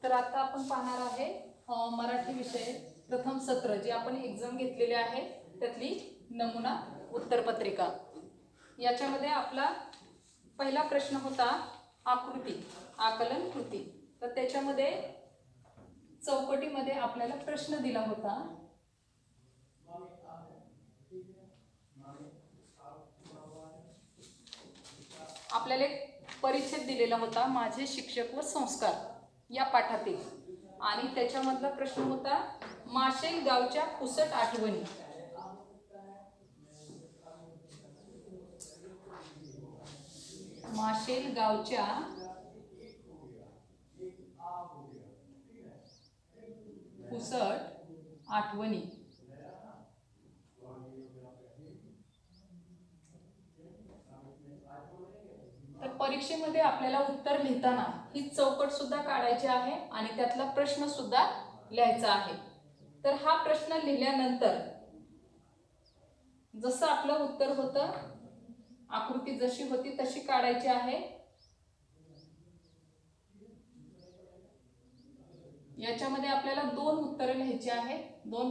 तर आता आपण पाहणार आहे मराठी विषय प्रथम सत्र जे आपण एक्झाम घेतलेले आहे त्यातली नमुना उत्तरपत्रिका। याच्यामध्ये आपला पहिला प्रश्न होता आकृती आकलन कृती। तर त्याच्यामध्ये चौकटीमध्ये आपल्याला प्रश्न दिला होता, आपल्याला एक परिच्छेद दिलेला होता माझे शिक्षक व संस्कार या पाठातील, आणि त्याच्यामधला प्रश्न होता माशेल गावच्या पुसट आठवणी। माशेल गावच्या पुसट आठवणी। तर परीक्षेमध्ये आपल्याला उत्तर लिहिताना ही चौकट सुद्धा काढायची आहे आणि त्यातला प्रश्न सुद्धा लिहायचा आहे। तर हा प्रश्न लिहिल्यानंतर जसं आपलं उत्तर होतं आकृती जशी होती तशी काढायची आहे। याच्यामध्ये आपल्याला दोन उत्तरे लिहायची आहे, दोन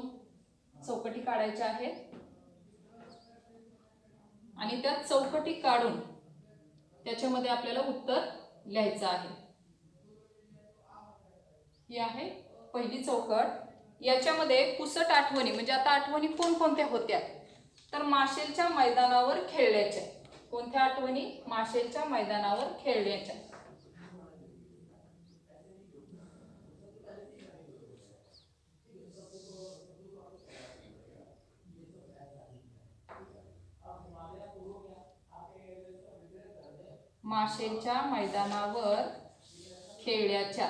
चौकटी काढायच्या आहेत आणि त्या चौकटी काढून त्याच्यामध्ये आपल्याला उत्तर लिहायचं आहे। ही आहे पहिली चौकट। याच्यामध्ये पुसट आठवणी म्हणजे आता आठवणी कोणकोणत्या होत्या, तर माशेलच्या मैदानावर खेळल्याच्या। कोणत्या आठवणी? माशेलच्या मैदानावर खेळल्याच्या। माशेलच्या मैदानावर खेळल्याच्या।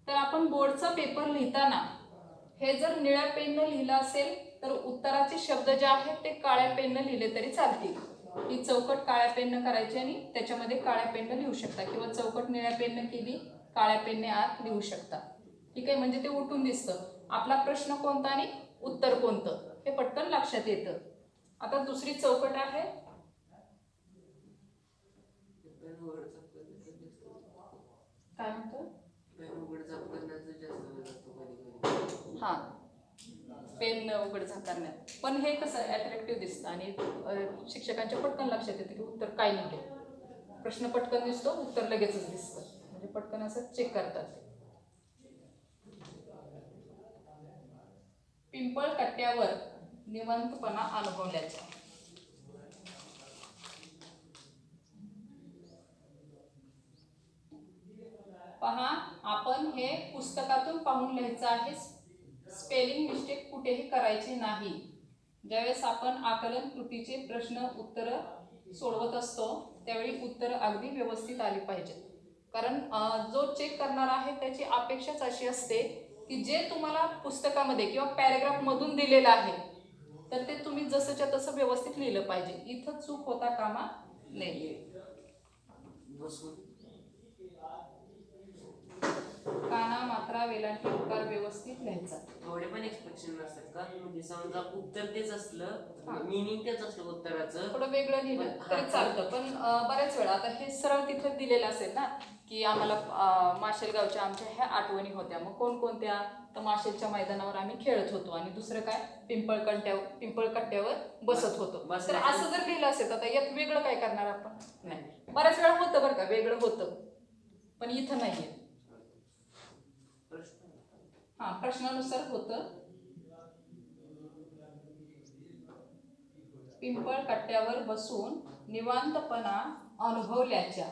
तर आपण बोर्डचा पेपर लिहिताना हे जर निळ्या पेनने लिहिलं असेल तर उत्तराचे शब्द जे आहेत ते काळ्या पेनने लिहिले तरी चालतील। ही चौकट काळ्या पेनने करायची आणि त्याच्यामध्ये काळ्या पेनने लिहू शकता, किंवा चौकट निळ्या पेनने केली काळ्या पेनने आत लिहू शकता। ठीक आहे, म्हणजे ते उठून दिसतं आपला प्रश्न कोणता आणि उत्तर कोणतं हे पटकन लक्षात येतं। आता दुसरी चौकट आहे, काय म्हणतो? हा, पेन उघड झाक करण्यात, पण हे कसं अट्रॅक्टिव्ह दिसतं आणि शिक्षकांच्या पटकन लक्षात येतं की उत्तर काय लिहिले। प्रश्न पटकन दिसतो, उत्तर लगेचच दिसतं, म्हणजे पटकन असं चेक करतात। पिंपळ कट्ट्यावर निवांतपणा अनुभवल्याचा। पहा, आपण हे पुस्तकातून पाहून लिहायचं आहे, स्पेलिंग मिस्टेक कुठेही करायची नाही। ज्यावेळेस आपण आकलन कृतीचे प्रश्न उत्तर सोडवत असतो त्यावेळी उत्तर अगदी व्यवस्थित आली पाहिजे, कारण जो चेक करणार आहे त्याची अपेक्षाच अशी असते की जे तुम्हाला पुस्तकामध्ये किंवा पॅराग्राफ मधून दिलेलं आहे तर ते तुम्ही जसंच्या तसं व्यवस्थित लिहिलं पाहिजे, इथं चूक होता कामा नये। काना मात्रा वेलांटी उकार व्यवस्थित लिहायचा। थोडे पण एक्सपेक्टेशन नसतात का? म्हणजे समजा उत्तर तेच असलं, मीनिंग तेच असलं उत्तराचं, थोडं वेगळं लिहिलं तरी चालतं, पण बऱ्याच वेळा आता हे सरळ तिथे दिलेलं असेल ना की आम्हाला माशेलगावच्या आमच्या ह्या आठवणी होत्या, मग कोणकोणत्या? तर माशेलच्या मैदानावर आम्ही खेळत होतो आणि दुसरं काय, पिंपळ कट्ट्यावर बसत होतो। तर असं जर लिहिलं असेल तर यात वेगळं काय करणार आपण? नाही, बऱ्याच वेळा होतं बरं का, वेगळं होतं, पण इथं नाहीये। हा, प्रश्नानुसार होतं पिंपळ कट्ट्यावर बसून निवांतपणा अनुभवल्याच्या।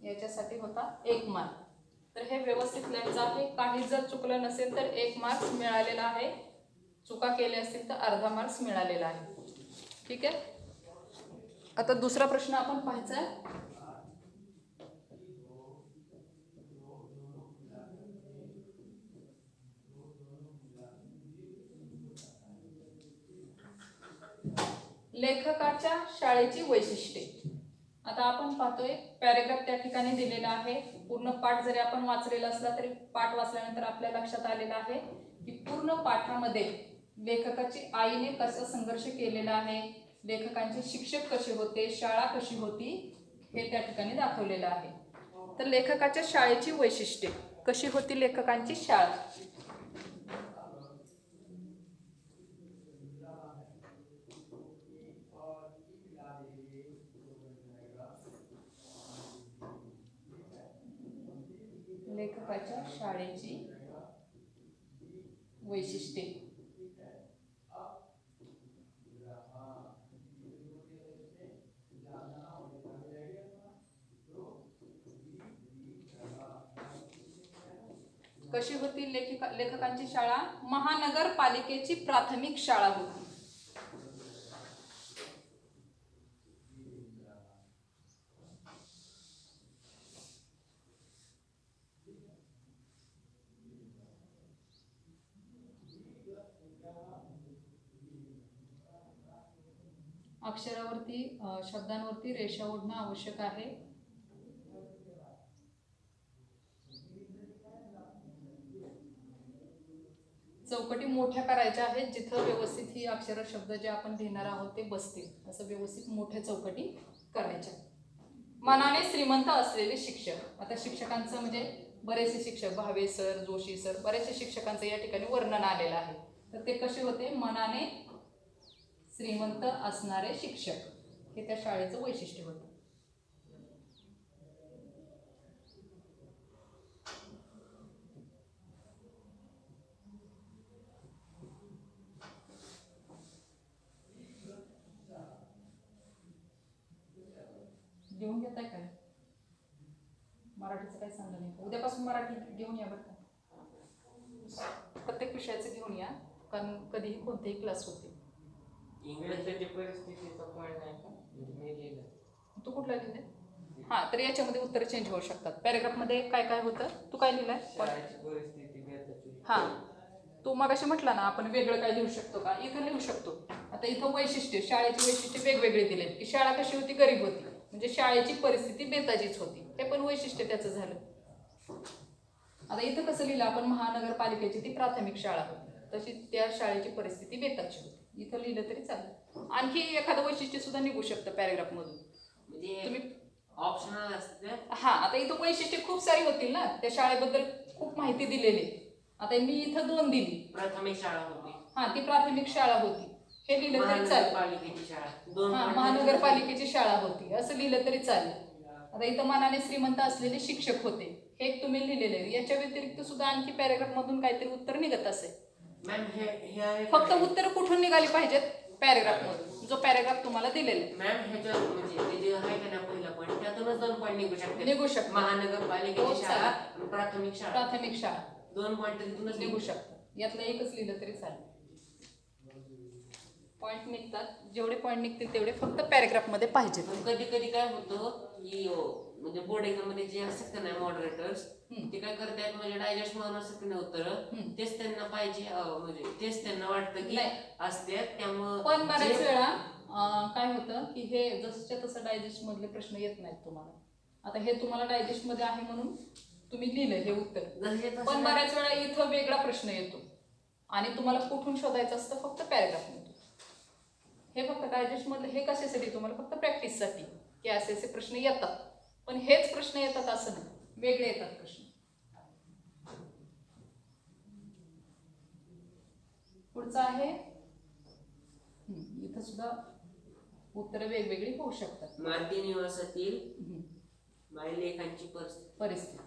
याच्यासाठी होता 1 मार्क। तर हे व्यवस्थित लिहायचं आहे, काही जर चुकलं नसेल तर 1 मार्क्स मिळालेला आहे, चुका केल्या असतील तर अर्धा मार्क्स मिळालेला आहे। ठीक आहे, आता दुसरा प्रश्न आपण पाहायचा आहे। लेखकाच्या शाळेची वैशिष्ट्ये। आता आपण पाहतोय पॅरेग्राफ त्या ठिकाणी दिलेला आहे. पूर्ण पाठ जरी आपण वाचलेला असला तरी पाठ वाचल्यानंतर आपल्या लक्षात आलेलं आहे की पूर्ण पाठामध्ये लेखकाची आईने कसा संघर्ष केलेला आहे, लेखकांचे शिक्षक कसे होते, शाळा कशी होती, हे त्या ठिकाणी दाखवलेलं आहे. तर लेखकाच्या शाळेची वैशिष्ट्ये कशी होती, लेखकांची शाळा. लेखकाच्या शाळेची वैशिष्ट्ये. कशी होती लेखकांची शाळा? महानगरपालिकेची प्राथमिक शाळा होती. अक्षरावरती शब्दांवरती रेषा ओढणं आवश्यक आहे. चौकटी मोठ्या करायच्या आहेत जिथं व्यवस्थित ही अक्षर शब्द जे आपण लिहिणार आहोत ते बसतील असं व्यवस्थित मोठ्या चौकटी करायच्या. मनाने श्रीमंत असलेले शिक्षक. आता शिक्षकांचं म्हणजे बरेचसे शिक्षक, भावे सर, जोशी सर, बरेचसे शिक्षकांचं या ठिकाणी वर्णन आलेलं आहे. तर ते कसे होते? मनाने श्रीमंत असणारे शिक्षक हे त्या शाळेचं वैशिष्ट्य होतं. घेऊन घेताय काय? मराठीचं काय सांगा नाही. उद्यापासून मराठी घेऊन या बरं का. प्रत्येक विषयाचं घेऊन या, कारण कधीही कोणतेही क्लास होते. इंग्रजीची परिस्थितीचा पॉईंट आहे का? मी लिहिलं. तू कुठला लिहिले? हां, तर याच्यामध्ये उत्तर चेंज होऊ शकतात. पॅरेग्राफमध्ये काय काय होतं? तू काय लिहिलंय? परिस्थिती बेताची. हां, तू मगाशी म्हटला ना आपण वेगळं काय लिहू शकतो का? इथं लिहू शकतो. आता इथं वैशिष्ट्य, शाळेची वैशिष्ट्य वेगवेगळे दिले की शाळा कशी होती? गरीब होती, म्हणजे शाळेची परिस्थिती बेताचीच होती. हे पण वैशिष्ट्य त्याचं झालं. आता इथं कसं लिहिलं आपण? महानगरपालिकेची ती प्राथमिक शाळा होती, तशी त्या शाळेची परिस्थिती बेताची होती. इथं लिहिलं तरी चालेल. आणखी एखादं वैशिष्ट्य सुद्धा निघू शकतं पॅरेग्राफ मधून. म्हणजे तुम्ही ऑप्शनल असते. हा, आता इथं वैशिष्ट्य खूप सारी होतील ना, त्या शाळेबद्दल खूप माहिती दिलेली. आता मी इथं 2 दिली. प्राथमिक शाळा होती. हा, ती प्राथमिक शाळा होती हे लिहिलं तरी चालेल. महानगरपालिकेची शाळा. हा, महानगरपालिकेची शाळा होती असं लिहिलं तरी चालेल. आता इथं मनाने श्रीमंत असलेले शिक्षक होते हे तुम्ही लिहिलेले आहे. याच्या व्यतिरिक्त सुद्धा आणखी पॅरेग्राफ मधून काहीतरी उत्तर निघत असेल. मॅम हे फक्त उत्तर कुठून निघाली पाहिजेत? पॅरेग्राफ मधून, जो पॅरेग्राफ तुम्हाला दिलेला आहे. मॅम ह्याच्या म्हणजे ते जे आहे का ना पहिला पॉईंट त्यातूनच 2 पॉईंट निघू शकतात. निघू शकतात. महानगरपालिकेची शाळा आणि प्राथमिक शाळा. प्राथमिक शाळा 2 पॉईंट तिथूनच निघू शकतात. यातलं एकच लिहिलं तरी चालेल. पॉईंट निघतात, जेवढे पॉईंट निघतील तेवढे फक्त पॅरेग्राफ मध्ये पाहिजे. कधी कधी काय होतं की म्हणजे बोर्ड एक्झाम मध्ये जे असतात ना मॉडरेटर्स ते काय करतात म्हणजे डायजेस्ट म्हणून असतात ना उत्तर तेच त्यांना पाहिजे म्हणजे तेच त्यांना वाटतं की असतात. त्यामुळे पण बऱ्याच वेळा काय होतं की हे जसंच्या तसं डायजेस्ट मधले प्रश्न येत नाहीत तुम्हाला. आता हे तुम्हाला डायजेस्ट मध्ये आहे म्हणून तुम्ही लिहिलं हे उत्तर, पण बऱ्याच वेळा इथं वेगळा प्रश्न येतो आणि तुम्हाला कुठून शोधायचं असतं? फक्त पॅरेग्राफ मधून. हे फक्त डायजेस्ट मधलं हे कशासाठी? तुम्हाला फक्त प्रॅक्टिससाठी की असे प्रश्न येतात, पण हेच प्रश्न येतात असं नाही, वेगळे येतात प्रश्न. पुढचं आहे इथं सुद्धा उत्तर वेगवेगळी होऊ शकतात. मालती निवासातील मायलेखांची परिस्थिती.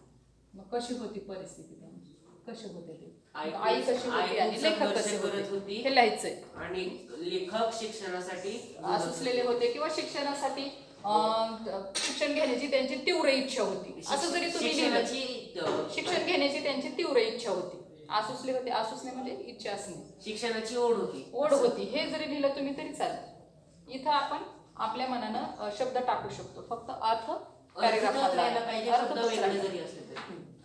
मग कशी होती परिस्थिती त्यांची? कसे होते ते? आई कशी होती आणि लेखक कसे होते हे लिहायचंय. आणि लेखक शिक्षणासाठी सुचलेले होते किंवा शिक्षणासाठी शिक्षण घेण्याची त्यांची तीव्र इच्छा होती असं जरी तुम्ही लिहिलं. शिक्षण घेण्याची त्यांची तीव्र इच्छा होती. आसुसले होते, आसुसणे म्हणजे इच्छा असणे, शिक्षणाची ओढ होती हे जरी लिहिलं तुम्ही तरी चालेल. इथं आपण आपल्या मनानं शब्द टाकू शकतो. फक्त अर्थ पॅरेग्राफ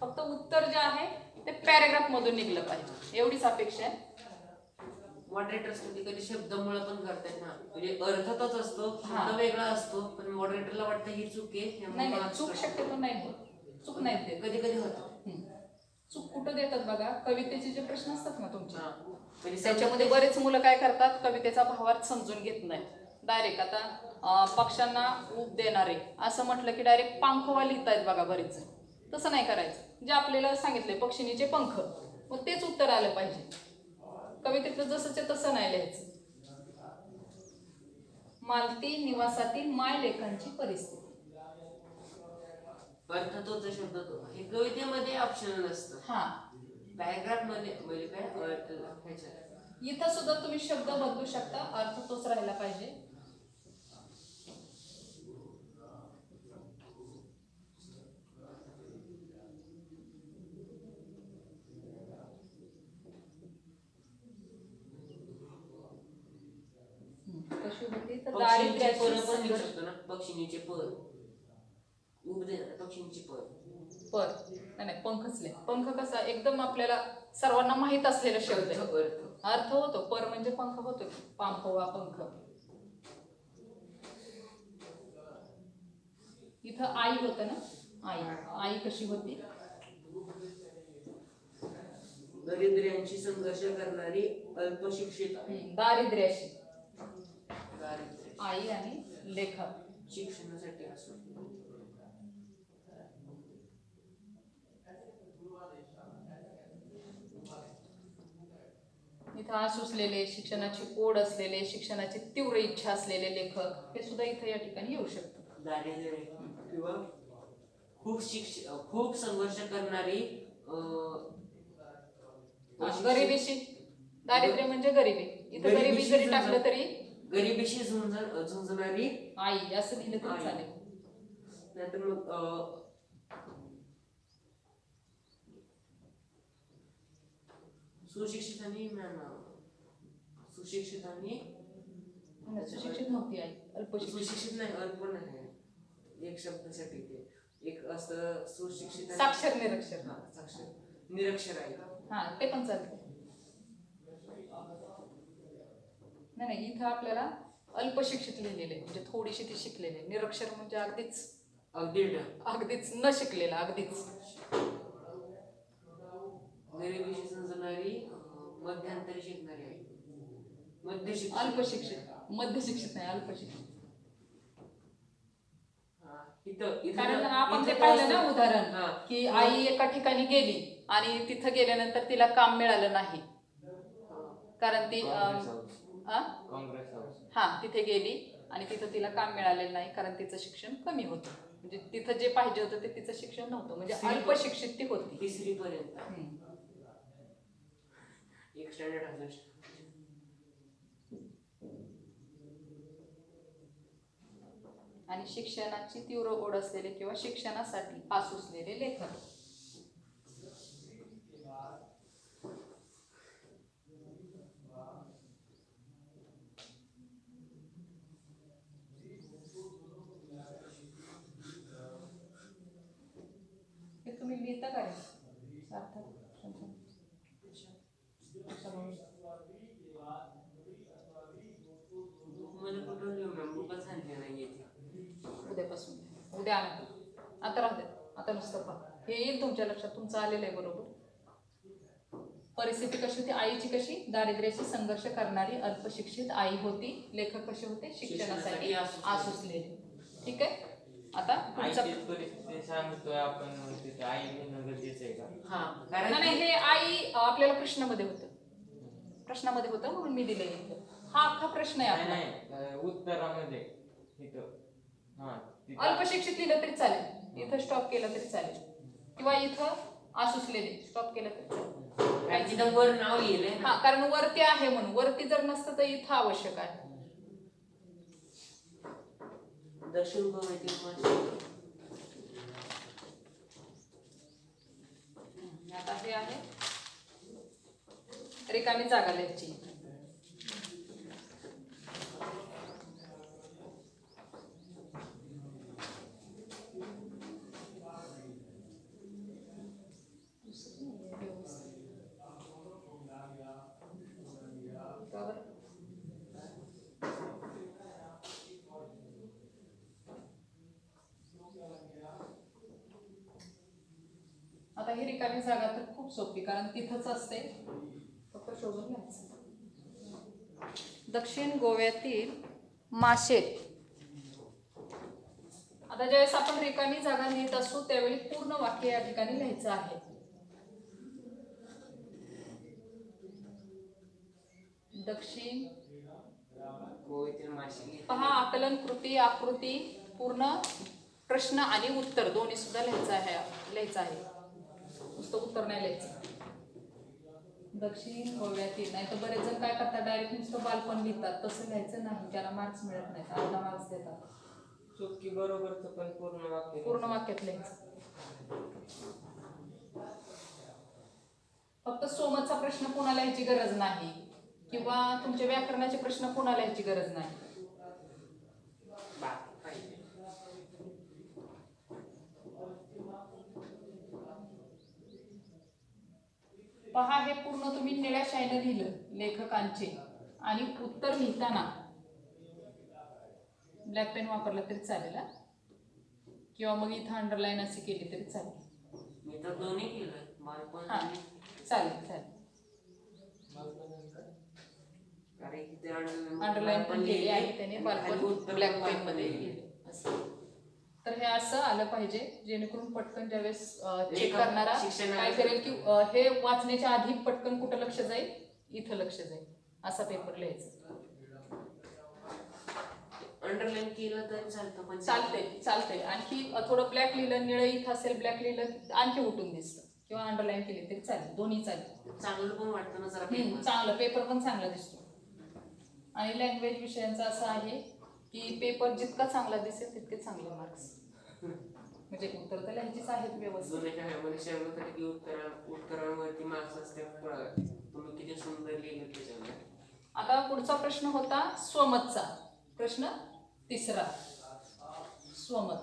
फक्त उत्तर जे आहे ते पॅरेग्राफ मधून निघलं पाहिजे एवढीच अपेक्षा आहे. मॉडरेटर्स कधी कधी शब्दमुळे पण करतात ना, म्हणजे अर्थ तोच असतो, हा. शब्द वेगळा असतो, पण मॉडरेटरला वाटतं ही चूक आहे, नाही नाही, चूक शक्यतो नाही होत, चूक नाही देत. कधी कधी होतं. चूक कुठं देतात बघा, कवितेचे जे प्रश्न असतात ना तुमचे, म्हणजे त्याच्यामध्ये बरेच मुलं काय करतात, कवितेचा भावार्थ समजून घेत नाही, डायरेक्ट आता पक्ष्यांना ऊब देणारे असं म्हटलं की डायरेक्ट पांखवा लिहितायत बघा बरेच. तसं नाही करायचं, जे आपल्याला सांगितलंय पक्षिणीचे पंख, मग तेच उत्तर आलं पाहिजे. कवितेतलं जसंच तसं नाही लिहायचं. मालती निवासातील माय लेखांची परिस्थिती. अर्थ तोच शब्द तो, हे कवितेमध्ये ऑप्शनल असतं. हा, पॅराग्राफ मध्ये म्हणजे काय ह्याच्यात इथं सुद्धा तुम्ही शब्द बदलू शकता, अर्थ तोच राहिला पाहिजे. कशी होती तर दारिद्र्याची पर पण लिहू संघर्ष. शकतो ना, पक्षिणीचे पर, ऊब देणार पक्षिणीचे पर. पर नाही नाही, पंखच लिहा. पंख कसा एकदम आपल्याला सर्वांना माहित असलेला शब्द आहे. अर्थ होतो, पर म्हणजे पंख होतो, पांखवा पंख. इथं आई होतं ना, आई, आई कशी होती, दरिद्र्यांशी संघर्ष करणारी अल्पशिक्षित दारिद्र्याशी, दारिद्र्य आई आणि लेखक. शिक्षणासाठी असो. इथं आसुसलेले, शिक्षणाची ओढ असलेले, शिक्षणाची तीव्र इच्छा असलेले लेखक, हे सुद्धा इथं या ठिकाणी येऊ शकतं. दारिद्र्य किंवा खूप संघर्ष करणारी गरिबीशी, दारिद्र्य म्हणजे गरिबी, इथं गरिबी जरी टाकलं तरी गरिबीशी झुंजणारी आई असं लिहिलं तरी चालेल. नाहीतर मग सुशिक्षित आणि सुशिक्षित नव्हती आई, अल्पशिक्षित. सुशिक्षित नाही, अल्प नाही, एक शब्दासाठी ते एक असं सुशिक्षित साक्षर निरक्षर. साक्षर निरक्षर आहे. हा, ते पण चालतं. नाही नाही, इथं आपल्याला अल्पशिक्षित लिहिलेले, म्हणजे थोडीशी ती शिकलेले. निरक्षर म्हणजे अगदीच न शिकलेला, अगदीच. गरिबीशी झुंजणारी मध्यंतरी शिकणारी आहे, अल्पशिक्षित, मध्यशिक्षित नाही, अल्पशिक्षित. कारण आपण ते पाहिलं ना उदाहरण, की आई एका ठिकाणी गेली आणि तिथं गेल्यानंतर तिला काम मिळालं नाही, कारण ती हा तिथे गेली आणि तिथं तिला काम मिळालेलं नाही, कारण तिचं शिक्षण कमी होतं, म्हणजे तिथं जे पाहिजे होतं ते तिचं शिक्षण नव्हतं, म्हणजे अल्पशिक्षित ती होती. 3री पर्यंत एक स्टँडर्ड. आणि शिक्षणाची तीव्र ओढ असलेले किंवा शिक्षणासाठी आसुसलेले लेखक. हे तुम्ही लिहिता का रे? उद्यापासून, उद्या आता राहू द्या, आता नुसतं पहा, हे येईल तुमच्या लक्षात, तुमचं आलेलं आहे बरोबर. परिस्थिती कशी होती आईची, कशी दारिद्र्याशी संघर्ष करणारी अल्पशिक्षित आई होती. लेखक कसे होते, शिक्षणासाठी आसुसलेले. ठीक आहे, आता परिस्थिती सांगतोय आपण, आई म्हणणं गरजेचं आहे का? नाही, हे आई आपल्याला प्रश्नामध्ये होतं म्हणून मी दिले. हा अख्खा प्रश्न आहे. नाही, उत्तरामध्ये अल्पशिक्षित लिहिलं तरी चालेल, इथं स्टॉप केलं तरी चालेल, किंवा इथं आसुसलेले स्टॉप केलं तरी चालेल. वर नाव लिहिलंय. हा, कारण वरती आहे म्हणून, वरती जर नसतं तर इथं आवश्यक आहे. दक्षिण आता हे आहे रिकामी जागा लिहायची. आता ही रिकामी जागा तर खूप सोपी, कारण तिथंच असते, फक्त शोधून घ्यायचं. दक्षिण गोव्यातील मासे. आता ज्यावेळेस आपण रिकामी जागा लिहित असू त्यावेळी पूर्ण वाक्य या ठिकाणी लिहायचं आहे. दक्षिण गोव्यातील मासे. पहा, आकलन कृती, आकृती, पूर्ण प्रश्न आणि उत्तर दोन्ही सुद्धा लिहायचं आहे. नुसतं उत्तर नाही लिहायचं. दक्षिण गोव्यातील, नाही तर बरेच जण काय करतात, डायरेक्ट नुसतं बालपण लिहितात. तसं लिहायचं नाही, त्याला मार्क्स मिळत नाहीत, अर्धा मार्क्स देतात. चुकी बरोबरच पण पूर्ण वाक्यात लिहायचं. फक्त सोमतचा प्रश्न पुन्हा लिहायची गरज नाही, किंवा तुमचे व्याकरणाचे प्रश्न पुन्हा लिहायची गरज नाही. पहा, हे पूर्ण तुम्ही निळ्या शाईने लिहिलं लेखकांचे, आणि उत्तर लिहिताना ब्लॅक पेन वापरला तरी चालेल, किंवा मग इथं अंडरलाईन अशी केली तरी चालेल. मी तर दोन्ही केलं, बालपण हां, चालेल. अंडरलाईन पण केली आणि त्याने बालपण ब्लॅक पेन मध्ये लिहिलं असं. तर हे असं आलं पाहिजे, जेणेकरून पटकन ज्यावेळेस चेक करणारा काय करेल की हे वाचण्याच्या आधी पटकन कुठं लक्ष जाईल, इथं लक्ष जाईल, असा पेपर लिहायचा. अंडरलाईन केलं तर चालतं, पण चालतंय. आणखी थोडं ब्लॅक लिहिलं, निळं इथं असेल ब्लॅक लिहिलं आणखी उठून दिसतं, किंवा अंडरलाईन केली तरी चालेल, दोन्ही चालेल. चांगलं पण वाटतं ना जरा, चांगलं पेपर पण चांगला दिसतो. आणि लँग्वेज विषयांचं असं आहे की पेपर जितका चांगला दिसेल तितके चांगले मार्क्स. म्हणजे उत्तर तर लिहायचीच आहेत व्यवस्थित. उत्तरांवरती मार्क्स असते, तुम्ही किती सुंदर लिहिलं त्याच्यामध्ये. आता पुढचा प्रश्न होता स्वमतचा. प्रश्न तिसरा, स्वमत.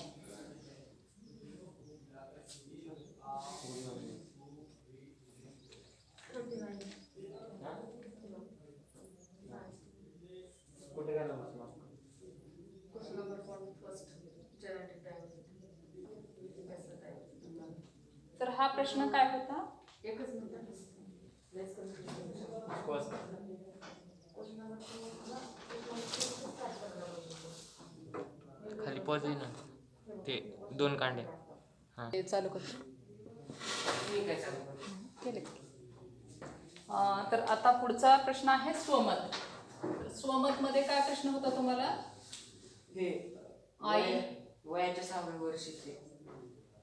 कुठे गेला बसला? तर हा प्रश्न काय होता? खाली पॉज ना, ते 2 कांडे. हां, ते चालू करतो. ठीक आहे, केले. तर आता पुढचा प्रश्न आहे स्वमत. स्वमत मध्ये काय प्रश्न होता तुम्हाला? हे वयाच्या 6व्या वर्षी ते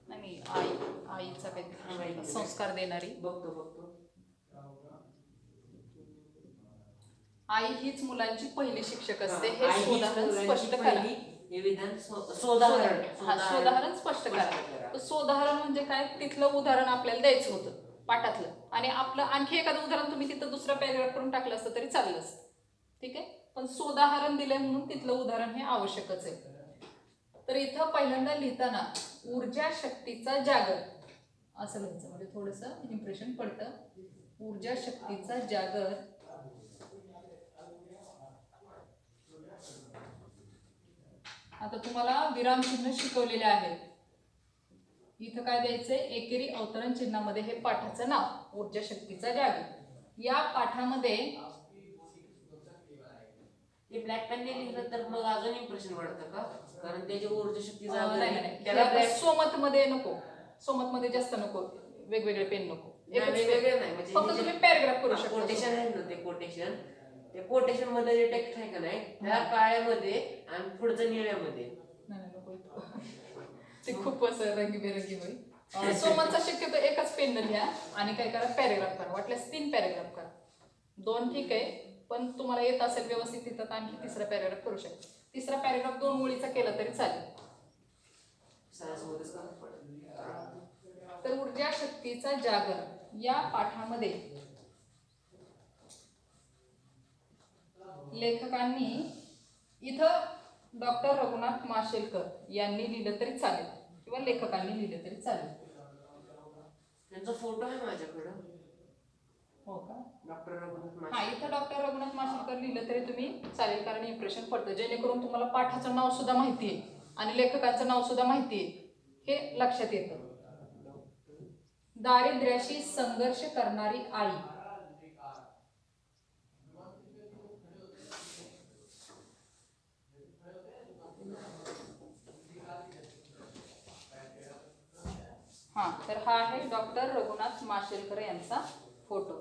नाही, आईचा काही संस्कार देणारी. बघतो. आई हीच मुलांची पहिली शिक्षक असते, आई हे हीच सोदाहरण मुलांची स्पष्ट करा. पहिली, हे विधान सोदाहरण स्पष्ट करा. तर सोदाहरण म्हणजे काय? तिथलं उदाहरण आपल्याला द्यायचं होतं पाठातलं, आणि आपलं आणखी एखादं उदाहरण तुम्ही तिथं दुसरा पॅरेग्राफ करून टाकलं असतं तरी चाललं असतं. ठीक आहे, पण सोदाहरण दिलंय म्हणून तिथलं उदाहरण हे आवश्यकच आहे. तर इथं पहिल्यांदा लिहिताना ऊर्जा शक्तीचा जागर असं लिहायचं, म्हणजे थोडंसं इम्प्रेशन पडतं. ऊर्जा शक्तीचा जागर. आता तुम्हाला विरामचिन्ह शिकवलेले आहेत. इथं काय द्यायचंय? एकेरी अवतरण चिन्हामध्ये हे पाठाचं नाव, ऊर्जा शक्तीचा जागर. या पाठामध्ये ते ब्लॅक पेनने लिहिलं तर मग अजून इम्प्रेशन वाढतं का? कारण त्याची ऊर्जा शक्ती नाही, सोमत मध्ये नको, सोमत मध्ये जास्त नको, वेगवेगळे पेन नको, वेगवेगळे नाही, फक्त म्हणजे तुम्ही पॅरेग्राफ करू शकता. कोटेशन आहे ना, ते कोटेशन मध्ये जे टेक्स्ट आहे का नाही, त्या काळ्यामध्ये आणि पुढचं निळ्यामध्ये. नाही नको, ते खूप असं रंगीबेरंगी होईल. सोमतचा शक्यतो एकच पेन लिहा, आणि काय करा, पॅरेग्राफ करा, वाटल्यास 3 पॅरेग्राफ करा. 2 ठीक आहे, पण तुम्हाला येत असेल व्यवस्थित तिथं आणखी तिसरा पॅरेग्राफ करू शकता. तिसरा पॅरेग्राफ 2 ओळीचा केला तरी चालेल. तर ऊर्जा शक्तीचा जागर या पाठामध्ये लेखकांनी, इथं डॉक्टर रघुनाथ माशेलकर यांनी लिहिलं तरी चालेल, किंवा लेखकांनी लिहिलं तरी चालेल. त्यांचा फोटो आहे माझ्याकडं. हो का? डॉक्टर रघुनाथ हा, इथं डॉक्टर रघुनाथ माशेलकर लिहिलं तरी तुम्ही चालेल, कारण इम्प्रेशन पडतं, जेणेकरून तुम्हाला पाठाचं नाव सुद्धा माहिती आहे आणि लेखकाचं नाव सुद्धा माहिती आहे, हे लक्षात येतं. दारिद्र्याशी संघर्ष करणारी आई. हा, तर हा आहे डॉक्टर रघुनाथ माशेलकर यांचा फोटो.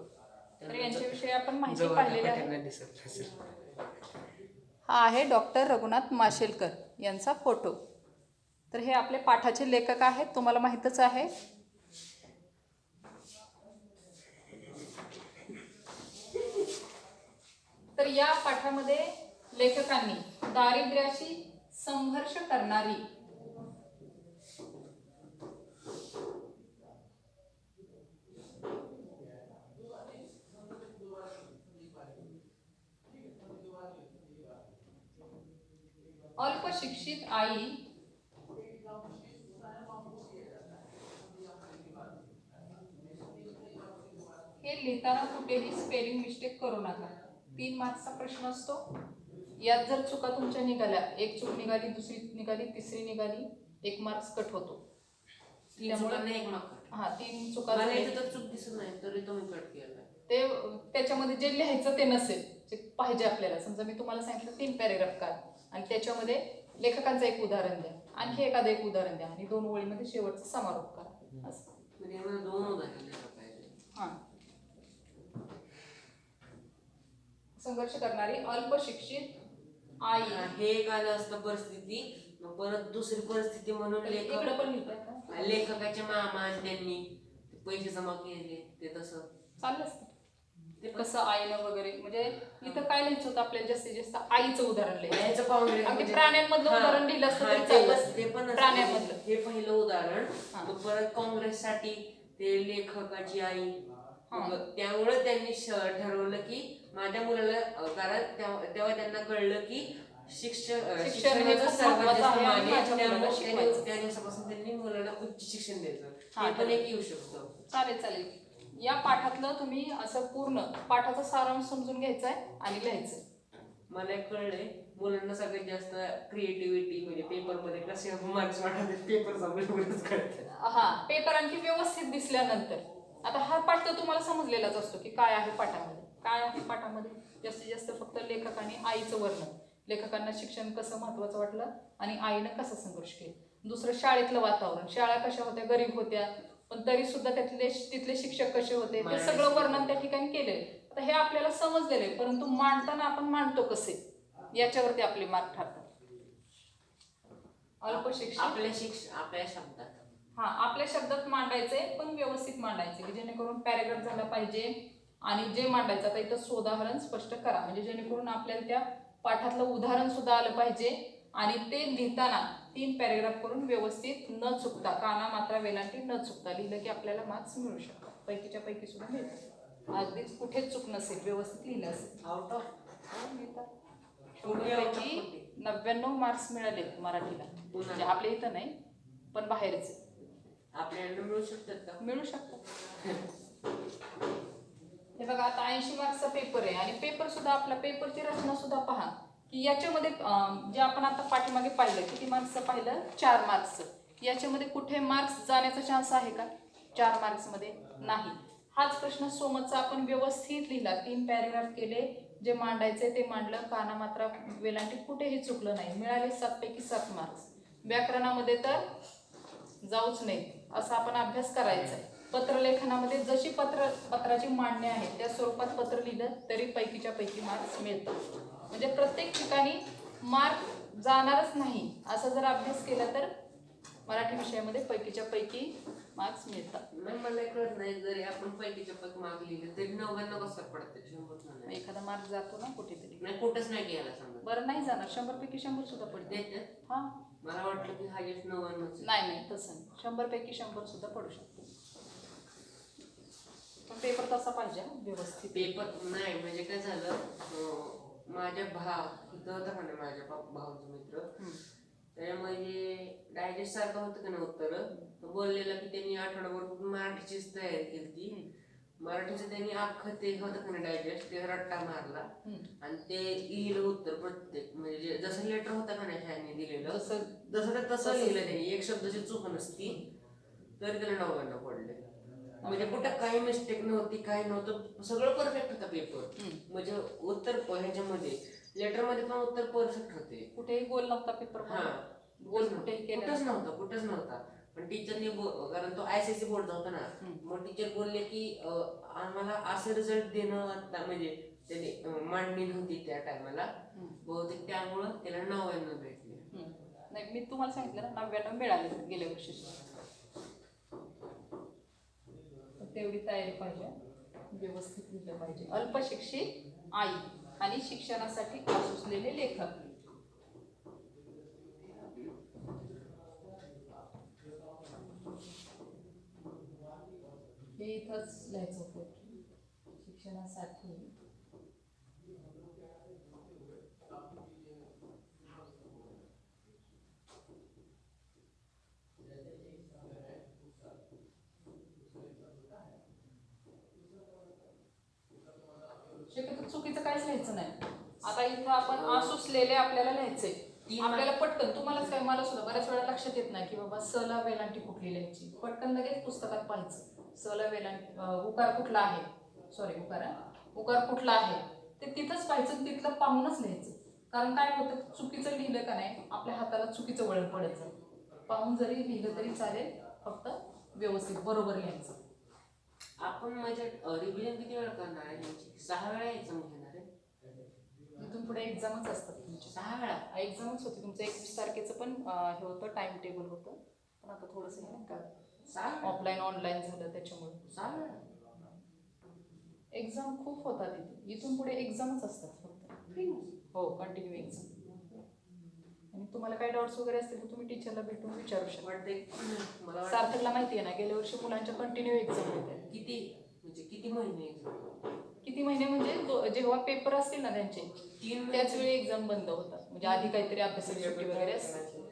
तर यांच्याविषयी आपण माहिती पाहिलेली आहे. हा आहे डॉक्टर रघुनाथ माशेलकर यांचा फोटो. तर हे आपले पाठाचे लेखक आहेत, तुम्हाला माहीतच आहे. तर या पाठामध्ये लेखकांनी दारिद्र्याशी संघर्ष करणारी अल्पशिक्षित आई हे लिहिताना कुठेही स्पेलिंग मिस्टेक करू नका. 3 मार्क्सचा प्रश्न असतो. यात जर चुका तुमच्या निघाल्या, एक चूक निघाली, दुसरी निघाली, तिसरी निघाली, 1 मार्क्स कट होतो. त्यामुळे एक मार्क. हा 3 चुका मला झाल्या. इथे तर चूक दिसत नाही तरी तुम्ही कट केला. ते त्याच्यामध्ये जे लिहायचं ते नसेल, जे पाहिजे आपल्याला. समजा मी तुम्हाला सांगितलं 3 पॅरेग्राफ काढ आणि त्याच्यामध्ये लेखकांचं एक उदाहरण द्या, आणखी एखादं एक उदाहरण द्या आणि 2 ओळीमध्ये शेवटचा समारोप करा. असं म्हणजे मला 2 उदाहरण द्यायला पाहिजे. हा. संघर्ष करणारी अल्पशिक्षित आई. हे एक आलं असतं परिस्थिती, मग परत दुसरी परिस्थिती म्हणून इकडे पण लिहिताय का? लेखकाचे मामा आणि त्यांनी पैसे जमा केले ते तसं चाललं असतं ते कसं आईनं वगैरे. म्हणजे इथं काय लिहायचं होतं आपल्याला, जास्तीत जास्त आईचं उदाहरण लिहायचं. अगदी प्राण्यांमधलं उदाहरण लिहिलं असतं तरी चाललं. ते पण प्राण्यांमधलं हे पहिलं उदाहरण. मग परत काँग्रेससाठी ते लेखकाची आई. त्यामुळे त्यांनी ठरवलं की माझ्या मुलाला, कारण तेव्हा त्यांना कळलं की शिक्षण हे खूप महत्त्वाचं आहे आणि माझ्या मुलाला शिकवायचं. त्या दिवसापासून त्यांनी मुलाला उच्च शिक्षण द्यायचं. हे पण एक येऊ शकतं. चालेल चालेल. या पाठातलं तुम्ही असं पूर्ण पाठाचा सारांश समजून घ्यायचा आहे आणि लिहायचं. मला एक कळलंय, मुलांना सगळ्यात जास्त क्रिएटिव्हिटी म्हणजे पेपरमध्ये कसे मार्क्स वाटतात, पेपर समजूनच कळतं. हा, पेपर आणखी व्यवस्थित दिसल्यानंतर. आता हा पाठ तर तुम्हाला समजलेलाच असतो की काय आहे पाठामध्ये. काय आहे पाठामध्ये जास्तीत जास्त फक्त लेखक आणि आईचं वर्णन. लेखकांना शिक्षण कसं महत्त्वाचं वाटलं आणि आईनं कसा संघर्ष केला. दुसरं शाळेतलं वातावरण. शाळा कशा होत्या, गरीब होत्या, पण तरी सुद्धा तिथले शिक्षक कसे होते ते सगळं वर्णन त्या ठिकाणी केले. आता हे आपल्याला समजलेलं आहे, परंतु मांडताना आपण मांडतो कसे याच्यावरती आपले मार्क ठरतात. अल्पशिक्षित आपल्या शब्दात. हा, आपल्या शब्दात मांडायचे, पण व्यवस्थित मांडायचे की जेणेकरून पॅरेग्राफ झाला पाहिजे. आणि जे मांडायचं आता इथं उदाहरण स्पष्ट करा, म्हणजे जेणेकरून आपल्याला त्या पाठातलं उदाहरण सुद्धा आलं पाहिजे. आणि ते लिहिताना 3 पॅरेग्राफ करून व्यवस्थित न चुकता, काना मात्रा वेलांटी न चुकता लिहिलं की आपल्याला मार्क्स मिळू शकतात. पैकीच्या पैकी सुद्धा मिळतात. अगदीच कुठेच चूक नसेल, व्यवस्थित लिहिलं असेल. आउट ऑफ मिळतात. 99 मार्क्स मिळाले मराठीला. म्हणजे आपल्या इथं नाही, पण बाहेरचे आपल्याला मिळू शकतात का? मिळू शकतात. हे बघा, आता 80 मार्क्सचा पेपर आहे आणि पेपर सुद्धा आपला पेपरची रचना सुद्धा पहा की याच्यामध्ये जे आपण आता पाठीमागे पाहिलं, किती मार्क्सचं पाहिलं, 4 मार्क्सचं. याच्यामध्ये कुठे मार्क्स जाण्याचा चान्स आहे का 4 मार्क्समध्ये? नाही. हाच प्रश्न सोमतचा आपण व्यवस्थित लिहिला, 3 पॅरेग्राफ केले, जे मांडायचे ते मांडलं, काना मात्रा वेलांटी कुठेही चुकलं नाही, मिळाले 7 पैकी 7 मार्क्स. व्याकरणामध्ये तर जाऊच नाही, असा आपण अभ्यास करायचा आहे. पत्रलेखनामध्ये जशी पत्राची मांडणी आहे त्या स्वरूपात पत्र लिहिलं तरी पैकीच्या पैकी मार्क्स मिळतात. म्हणजे प्रत्येक ठिकाणी मार्क जाणारच नाही असा जर अभ्यास केला तर मराठी विषयामध्ये पैकीच्या पैकी मार्क्स मिळतात. नाही, मला कळत नाही, जरी आपण पैकीच्या पैकी मार्क लिहिले तरी 99 कसं पडतं? 100 एखादा मार्क जातो ना कुठेतरी. नाही, कुठंच नाही गेला समजा. बरं, नाही जाणार. 100 पैकी 100 सुद्धा पडते. हा, मला वाटलं की हायेस्ट 99. नाही नाही, तसं नाही. 100 पैकी 100 सुद्धा पडू शकतो. पण पेपर तसा पाहिजे व्यवस्थित. पेपर नाही म्हणजे काय झालं, माझ्या इथं होता का नाही माझ्या भावाचा मित्र, त्याच्यामध्ये डायजेस्ट सारखं होतं का नाही उत्तर, बोललेलं की त्यांनी आठवडाभर मराठीचीच तयारी केली. मराठीचं त्यांनी अख्खं ते होतं का नाही डायजेस्ट, ते रट्टा मारला आणि ते लिहिलं उत्तर प्रत्येक, म्हणजे जसं लेटर होतं का नाही शाळेने दिलेलं तसं लिहिलं त्यांनी. एक शब्दाची चूक नसती तरी त्याला 99 पडले. म्हणजे कुठं काही मिस्टेक नव्हती, काही नव्हतं, सगळं परफेक्ट होतं पेपर. म्हणजे उत्तर ह्याच्यामध्ये लेटर मध्ये पण उत्तर परफेक्ट होते. कुठेही गोल नव्हता पेपर. हा, गोल कुठेही केला कुठंच नव्हता. पण टीचरनी कारण तो ICSE बोर्ड होता ना, मग टीचर बोलले की आम्हाला असं रिझल्ट देणं आता म्हणजे त्याने मांडणी नव्हती त्या टायमाला, बहुतेक त्यामुळं त्याला 99 भेटले. नाही, मी तुम्हाला सांगितलं ना 99 मिळाले गेल्या वर्षी. तेवढी तयारी पाहिजे, व्यवस्थित लिहिलं पाहिजे. अल्पशिक्षित आई आणि शिक्षणासाठी आसुसलेले लेखक. हे इथंच लिहायचं होतं शिक्षणासाठी शक्यतो चुकीचं काहीच लिहायचं नाही. आता इथं आपण आसुसलेले आपल्याला लिहायचंय. आपल्याला पटकन, तुम्हालाच काय, मला सुद्धा बऱ्याच वेळा लक्षात येत नाही की बाबा सला वेलांटी कुठली लिहायची. पटकन लगेच पुस्तकात पाहायचं सला वेलांटी, उकार कुठला आहे, सॉरी उकार कुठला आहे ते तिथंच पाहायचं, तिथलं पाहूनच लिहायचं. कारण काय होतं, चुकीचं लिहिलं का नाही आपल्या हाताला चुकीचं वळण पडायचं. पाहून जरी लिहिलं तरी चालेल, फक्त व्यवस्थित बरोबर लिहायचं. आपण माझ्या रिव्हिजन किती वेळा करणार आहे? 6 वेळा एक्झाम घेणार आहे. इथून पुढे एक्झामच असतात तुमची. 6 वेळा एक्झामच होती. तुमचं 21 तारखेचं पण हे होतं, टाइम टेबल होतं. पण आता थोडंसं हे नाही का ऑफलाईन ऑनलाईन झालं त्याच्यामुळे 6 वेळा एक्झाम खूप होतात इथे. इथून पुढे एक्झामच असतात फक्त. हो, कंटिन्यू एक्झाम. आणि तुम्हाला काही डाऊट्स वगैरे असतील तर तुम्ही टीचरला भेटून विचारू शकता. सार्थकला माहिती आहे ना, गेल्या वर्षी मुलांच्या कंटिन्यू एक्झाम होत्या. किती महिने? किती महिने म्हणजे जेव्हा पेपर असतील ना त्यांचे त्याच वेळी एक्झाम बंद होतात. म्हणजे आधी काहीतरी अभ्यासाची सुट्टी वगैरे असते.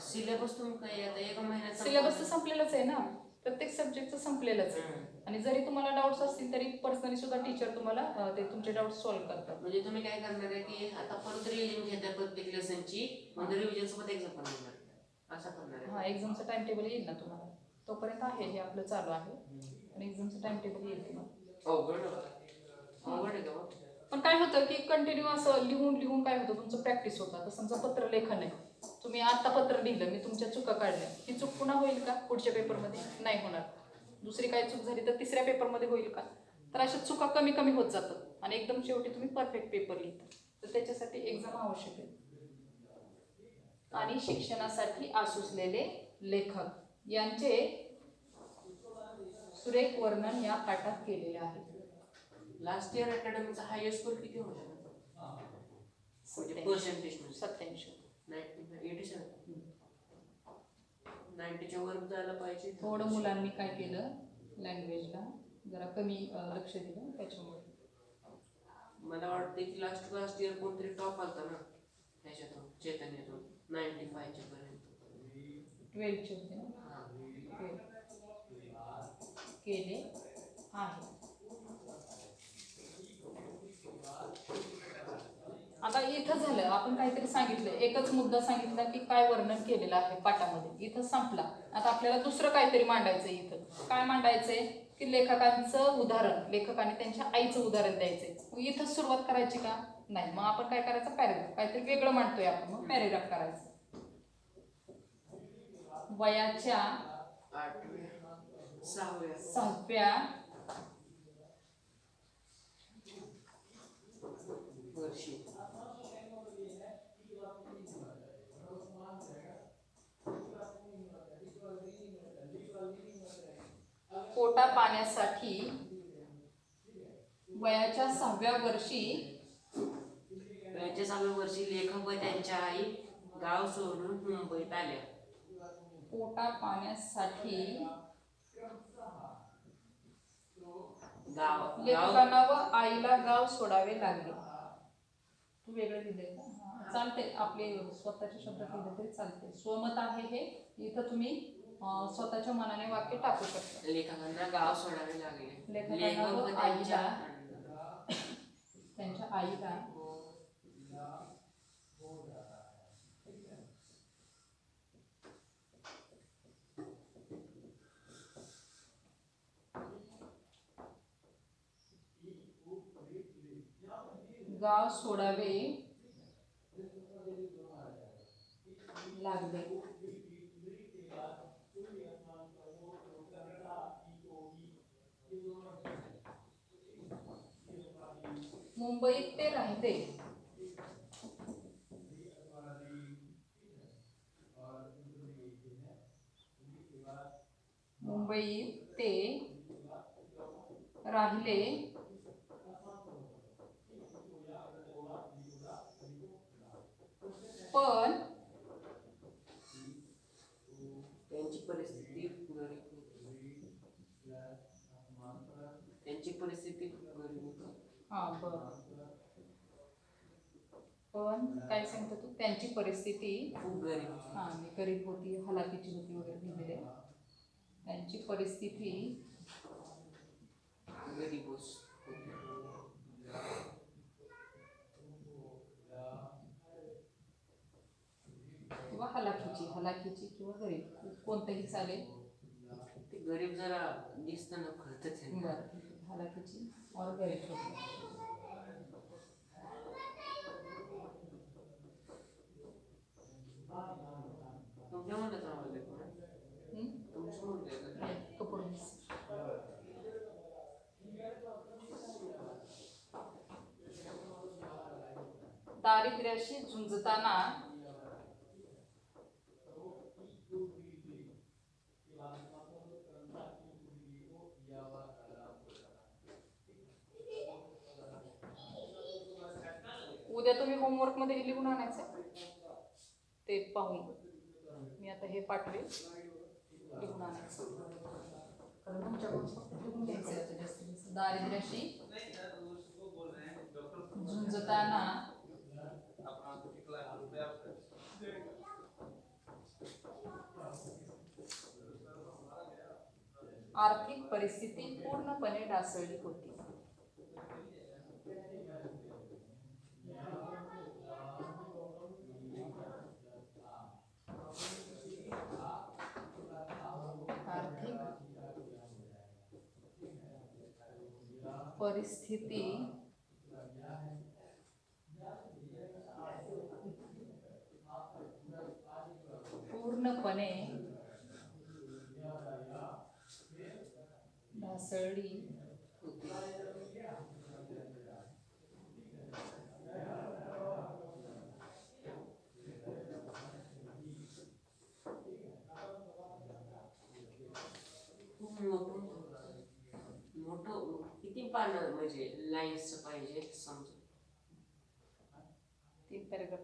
सिलेबस तुम्ही काय आता एका महिन्यात? सिलेबस तर संपलेलंच आहे ना, प्रत्येक सब्जेक्टचं संपलेलंच आहे. आणि जरी तुम्हाला डाऊट्स असतील तरी पर्सनली सुद्धा टीचर तुम्हाला ते तुमचे डाऊट्स सॉल्व्ह करतात. म्हणजे तुम्ही काय करणार आहे की आता परत रिव्हिजन घेतात प्रत्येक लेसनची, म्हणजे रिव्हिजन सोबत एक्झाम पण घेणार, असं करणार आहे? हा, एक्झामचं टाइम टेबल येईल ना तुम्हाला. तोपर्यंत आहे हे आपलं चालू आहे, आणि एक्झामचं टाइम टेबल येईल तुम्हाला. अवघड आहे का? पण काय होतं की कंटिन्यू असं लिहून लिहून काय होतं, तुमचं प्रॅक्टिस होतं. आता समजा पत्रलेखन आहे, तुम्ही आता पत्र लिहिलं, मी तुमच्या चुका काढल्या, ही चूक पुन्हा होईल का पुढच्या पेपरमध्ये? नाही होणार. दुसरी काही चूक झाली तर तिसऱ्या पेपरमध्ये होईल का? तर अशा चुका कमी कमी होत जातात आणि एकदम शेवटी तुम्ही परफेक्ट पेपर लिहिता. तर त्याच्यासाठी एक्झाम आवश्यक आहे. आणि शिक्षणासाठी आसुसलेले लेखक यांचे सुरेख वर्णन या पाठात केलेले आहे. लास्ट इयर अकॅडमीचा हायएस्ट स्कोर किती होता? 87. 90च्या वर जायला पाहिजे. थोडं मुलांनी काय केलं, लँग्वेजला जरा कमी लक्ष दिलं त्याच्यामुळे. मला वाटतं की लास्ट इयर कोणतरी टॉप आलता ना त्याच्यातून, चैतन्यातून 95च्या पर्यंत. 12चे होते ना, केले आहे. आता इथं झालं, आपण काहीतरी सांगितलं, एकच मुद्दा सांगितला की काय वर्णन केलेलं आहे पाठामध्ये, इथं संपला. आता आपल्याला दुसरं काहीतरी मांडायचं. इथं काय मांडायचंय की लेखकांचं उदाहरण, लेखकाने त्यांच्या आईचं उदाहरण द्यायचंय. मग इथं सुरुवात करायची का? नाही. मग आपण काय करायचं, पॅरेग्राफ, काहीतरी वेगळं मांडतोय आपण, मग पॅरेग्राफ करायचं. वयाच्या 6व्या वर्षी पोटा पाण्यासाठी वयाच्या 6व्या वर्षी लेखक व त्यांच्या आई गाव सोडून मुंबईत आल्या. पोटा पाण्यासाठी लेखकांना व आईला गाव सोडावे लागले. तू वेगळं लिहिलंय का? चालते, आपले स्वतःच्या शब्दात लिहिलं तरी चालते. स्वमत आहे हे, इथं तुम्ही स्वतःच्या मनाने वाक्य टाकू शकता. लेखकांना गाव सोडावे लागले. लेखकांना व आईला, त्यांच्या आईला गाव सोडावे लागले. मुंबईत ते राहिले. मुंबईत ते राहिले पण त्यांची परिस्थिती गरीब होती. त्यांची परिस्थिती गरीब होती. हा बरं. पण काय सांगतो तू, त्यांची परिस्थिती खूप गरीब होती. हा मी गरीब होती, हलाखीची होती वगैरे लिहिलेले. त्यांची परिस्थिती गरीब होती. किंवा हलाखीची किंवा गरीब कोणतंही चालेल. ते गरीब जरा दिसताना कळतच आहे. बरं, हलाखीची और गरीब होती. तुमच्या म्हणण्याचा आवाज येतो ना? तुमचं म्हणणं आहे का? कपूरनीस. दारिद्र्याशी झुंजताना उद्या तुम्ही होमवर्क मध्ये हे लिहून आणायचं ते पाहून. मी आता हे पाठवे लिहून आणायचं, कारण तुमच्याकडून फक्त लिहून घ्यायचं आहे आता जास्तीत जास्त. दारिद्र्याशी झुंजताना आर्थिक परिस्थिती पूर्णपणे ढासळली होती. आर्थिक परिस्थिती पूर्णपणे ढासळली होती. खूप मोठं किती पानं म्हणजे लाईन्स पाहिजे समजा? 3 पॅराग्राफ